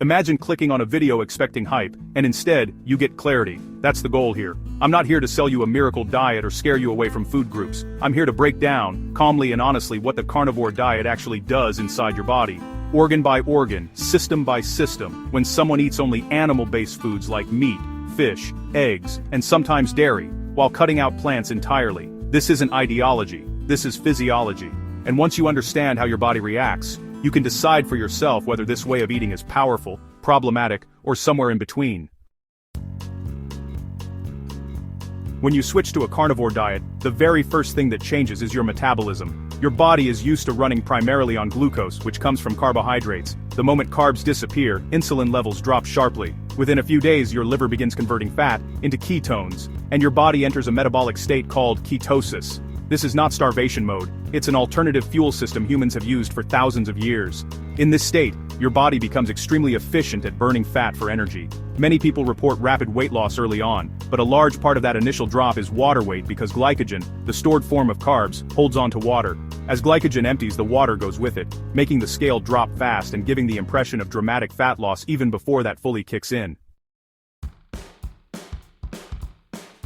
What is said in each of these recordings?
Imagine clicking on a video expecting hype, and instead, you get clarity. That's the goal here. I'm not here to sell you a miracle diet or scare you away from food groups. I'm here to break down, calmly and honestly, what the carnivore diet actually does inside your body. Organ by organ, system by system, when someone eats only animal-based foods like meat, fish, eggs, and sometimes dairy, while cutting out plants entirely. This isn't ideology, this is physiology. And once you understand how your body reacts, you can decide for yourself whether this way of eating is powerful, problematic, or somewhere in between. When you switch to a carnivore diet, the very first thing that changes is your metabolism. Your body is used to running primarily on glucose, which comes from carbohydrates. The moment carbs disappear, insulin levels drop sharply. Within a few days, your liver begins converting fat into ketones, and your body enters a metabolic state called ketosis. This is not starvation mode, it's an alternative fuel system humans have used for thousands of years. In this state, your body becomes extremely efficient at burning fat for energy. Many people report rapid weight loss early on, but a large part of that initial drop is water weight because glycogen, the stored form of carbs, holds on to water. As glycogen empties, the water goes with it, making the scale drop fast and giving the impression of dramatic fat loss even before that fully kicks in.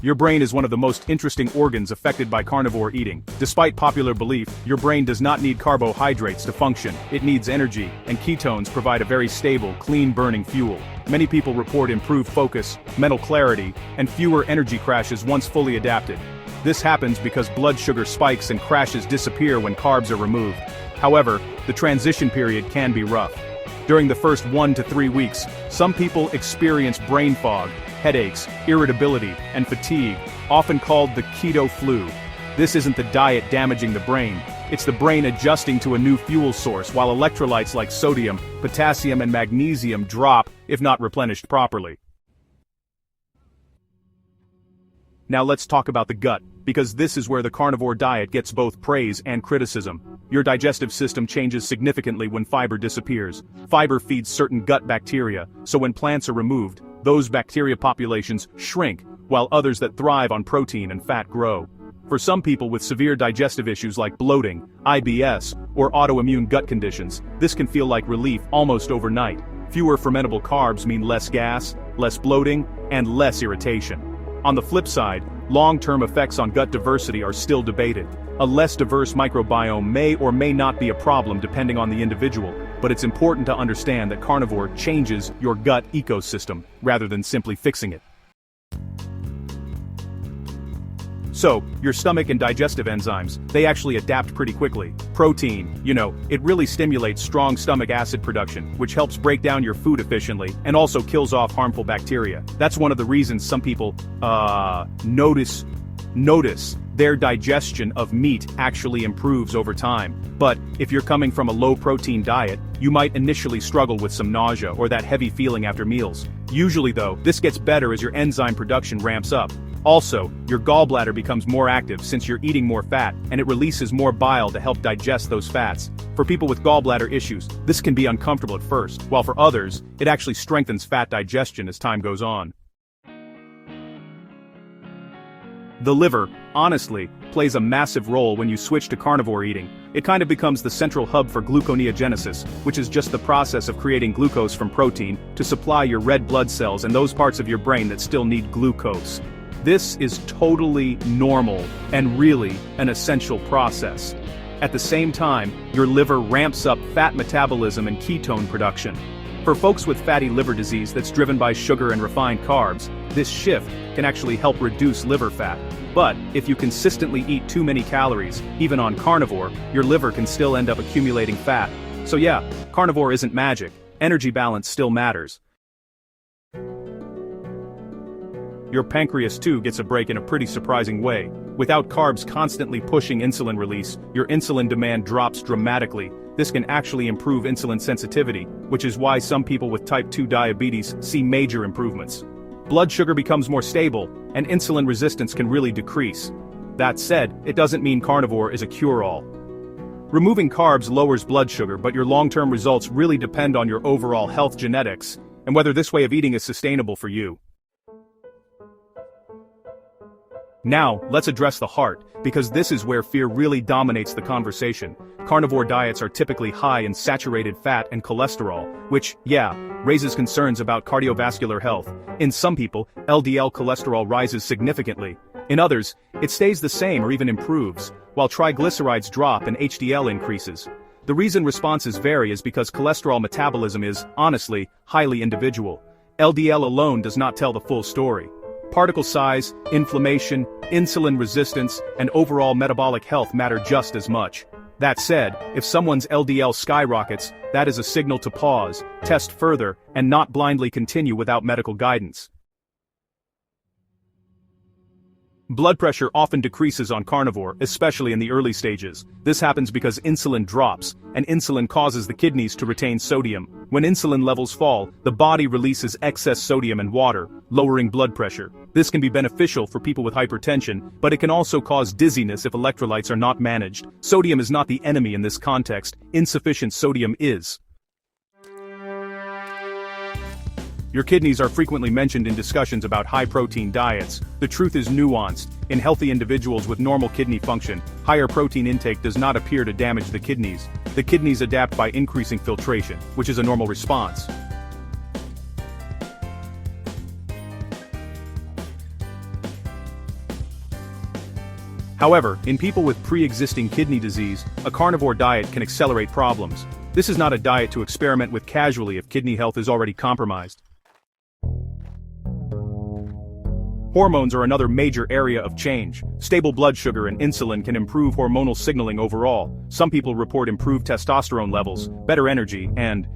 Your brain is one of the most interesting organs affected by carnivore eating. Despite popular belief, your brain does not need carbohydrates to function. It needs energy, and ketones provide a very stable, clean-burning fuel. Many people report improved focus, mental clarity, and fewer energy crashes once fully adapted. This happens because blood sugar spikes and crashes disappear when carbs are removed. However, the transition period can be rough. During the first 1 to 3 weeks, some people experience brain fog, headaches, irritability, and fatigue, often called the keto flu. This isn't the diet damaging the brain, it's the brain adjusting to a new fuel source while electrolytes like sodium, potassium, and magnesium drop if not replenished properly. Now let's talk about the gut, because this is where the carnivore diet gets both praise and criticism. Your digestive system changes significantly when fiber disappears. Fiber feeds certain gut bacteria, so when plants are removed, those bacteria populations shrink, while others that thrive on protein and fat grow. For some people with severe digestive issues like bloating, IBS, or autoimmune gut conditions, this can feel like relief almost overnight. Fewer fermentable carbs mean less gas, less bloating, and less irritation. On the flip side, long-term effects on gut diversity are still debated. A less diverse microbiome may or may not be a problem depending on the individual, but it's important to understand that carnivore changes your gut ecosystem, rather than simply fixing it. So, your stomach and digestive enzymes, they actually adapt pretty quickly. Protein, it really stimulates strong stomach acid production, which helps break down your food efficiently, and also kills off harmful bacteria. That's one of the reasons some people, notice their digestion of meat actually improves over time. But, if you're coming from a low-protein diet, you might initially struggle with some nausea or that heavy feeling after meals. Usually though, this gets better as your enzyme production ramps up. Also, your gallbladder becomes more active since you're eating more fat, and it releases more bile to help digest those fats. For people with gallbladder issues, this can be uncomfortable at first, while for others, it actually strengthens fat digestion as time goes on. The liver, honestly, plays a massive role when you switch to carnivore eating. It kind of becomes the central hub for gluconeogenesis, which is just the process of creating glucose from protein to supply your red blood cells and those parts of your brain that still need glucose. This is totally normal and really an essential process. At the same time, your liver ramps up fat metabolism and ketone production. For folks with fatty liver disease that's driven by sugar and refined carbs, this shift can actually help reduce liver fat. But if you consistently eat too many calories, even on carnivore, your liver can still end up accumulating fat. So yeah, carnivore isn't magic. Energy balance still matters. Your pancreas too gets a break in a pretty surprising way. Without carbs constantly pushing insulin release, your insulin demand drops dramatically. This can actually improve insulin sensitivity, which is why some people with type 2 diabetes see major improvements. Blood sugar becomes more stable, and insulin resistance can really decrease. That said, it doesn't mean carnivore is a cure-all. Removing carbs lowers blood sugar, but your long-term results really depend on your overall health genetics, and whether this way of eating is sustainable for you. Now, let's address the heart, because this is where fear really dominates the conversation. Carnivore diets are typically high in saturated fat and cholesterol, which, raises concerns about cardiovascular health. In some people, LDL cholesterol rises significantly. In others, it stays the same or even improves, while triglycerides drop and HDL increases. The reason responses vary is because cholesterol metabolism is, honestly, highly individual. LDL alone does not tell the full story. Particle size, inflammation, insulin resistance, and overall metabolic health matter just as much. That said, if someone's LDL skyrockets, that is a signal to pause, test further, and not blindly continue without medical guidance. Blood pressure often decreases on carnivore, especially in the early stages. This happens because insulin drops, and insulin causes the kidneys to retain sodium. When insulin levels fall, the body releases excess sodium and water, lowering blood pressure. This can be beneficial for people with hypertension, but it can also cause dizziness if electrolytes are not managed. Sodium is not the enemy in this context, insufficient sodium is. Your kidneys are frequently mentioned in discussions about high-protein diets. The truth is nuanced. In healthy individuals with normal kidney function, higher protein intake does not appear to damage the kidneys. The kidneys adapt by increasing filtration, which is a normal response. However, in people with pre-existing kidney disease, a carnivore diet can accelerate problems. This is not a diet to experiment with casually if kidney health is already compromised. Hormones are another major area of change. Stable blood sugar and insulin can improve hormonal signaling overall. Some people report improved testosterone levels, better energy, and,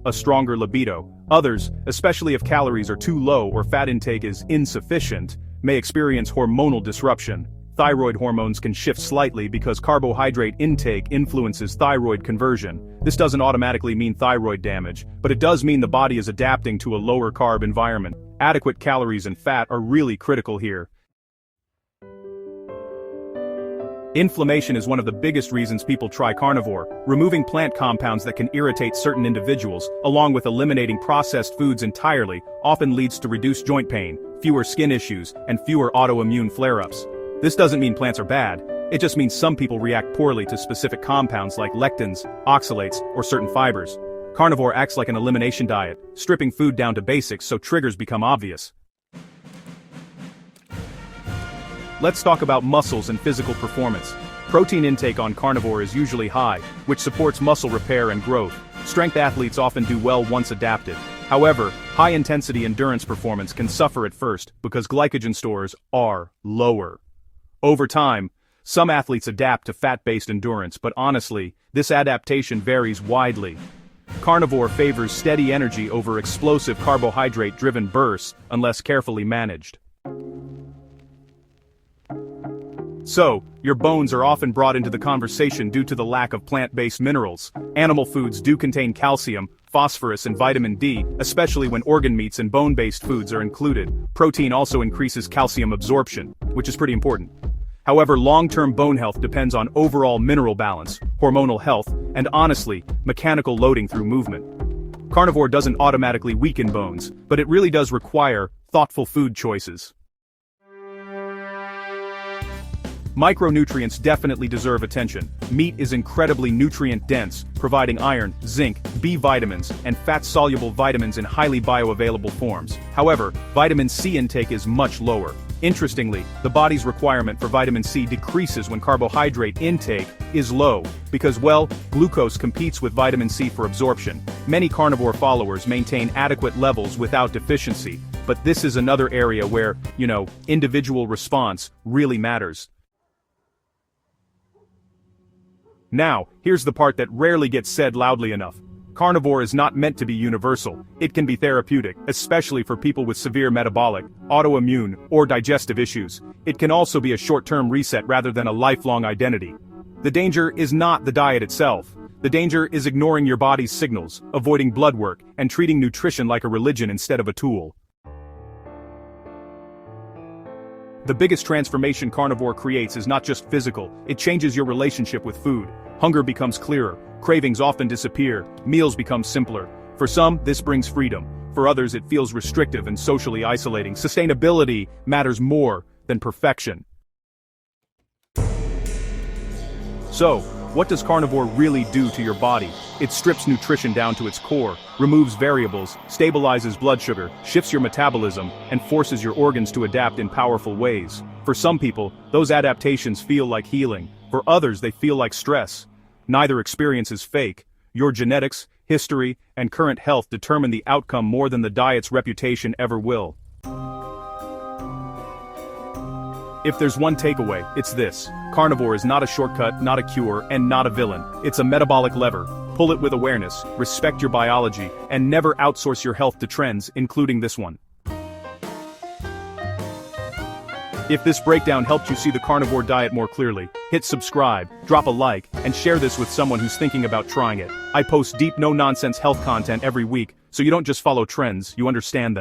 a stronger libido. Others, especially if calories are too low or fat intake is insufficient, may experience hormonal disruption. Thyroid hormones can shift slightly because carbohydrate intake influences thyroid conversion. This doesn't automatically mean thyroid damage, but it does mean the body is adapting to a lower carb environment. Adequate calories and fat are really critical here. Inflammation is one of the biggest reasons people try carnivore. Removing plant compounds that can irritate certain individuals, along with eliminating processed foods entirely, often leads to reduced joint pain, fewer skin issues, and fewer autoimmune flare-ups. This doesn't mean plants are bad, it just means some people react poorly to specific compounds like lectins, oxalates, or certain fibers. Carnivore acts like an elimination diet, stripping food down to basics so triggers become obvious. Let's talk about muscles and physical performance. Protein intake on carnivore is usually high, which supports muscle repair and growth. Strength athletes often do well once adapted. However, high-intensity endurance performance can suffer at first because glycogen stores are lower. Over time, some athletes adapt to fat-based endurance, but honestly, this adaptation varies widely. Carnivore favors steady energy over explosive carbohydrate-driven bursts unless carefully managed. So, your bones are often brought into the conversation due to the lack of plant-based minerals. Animal foods do contain calcium, phosphorus, and vitamin D, especially when organ meats and bone-based foods are included. Protein also increases calcium absorption, which is pretty important. However, long-term bone health depends on overall mineral balance, hormonal health, and honestly, mechanical loading through movement. Carnivore doesn't automatically weaken bones, but it really does require thoughtful food choices. Micronutrients definitely deserve attention. Meat is incredibly nutrient-dense, providing iron, zinc, B vitamins, and fat-soluble vitamins in highly bioavailable forms. However, vitamin C intake is much lower. Interestingly, the body's requirement for vitamin C decreases when carbohydrate intake is low, because, glucose competes with vitamin C for absorption. Many carnivore followers maintain adequate levels without deficiency, but this is another area where, individual response really matters. Now, here's the part that rarely gets said loudly enough. Carnivore is not meant to be universal. It can be therapeutic, especially for people with severe metabolic, autoimmune, or digestive issues. It can also be a short-term reset rather than a lifelong identity. The danger is not the diet itself. The danger is ignoring your body's signals, avoiding blood work, and treating nutrition like a religion instead of a tool. The biggest transformation carnivore creates is not just physical, it changes your relationship with food. Hunger becomes clearer, cravings often disappear, meals become simpler. For some, this brings freedom. For others, it feels restrictive and socially isolating. Sustainability matters more than perfection. So, what does carnivore really do to your body? It strips nutrition down to its core, removes variables, stabilizes blood sugar, shifts your metabolism, and forces your organs to adapt in powerful ways. For some people, those adaptations feel like healing. For others, they feel like stress. Neither experience is fake. Your genetics, history, and current health determine the outcome more than the diet's reputation ever will. If there's one takeaway, it's this. Carnivore is not a shortcut, not a cure, and not a villain. It's a metabolic lever. Pull it with awareness, respect your biology, and never outsource your health to trends, including this one. If this breakdown helped you see the carnivore diet more clearly, hit subscribe, drop a like, and share this with someone who's thinking about trying it. I post deep, no-nonsense health content every week, so you don't just follow trends, you understand them.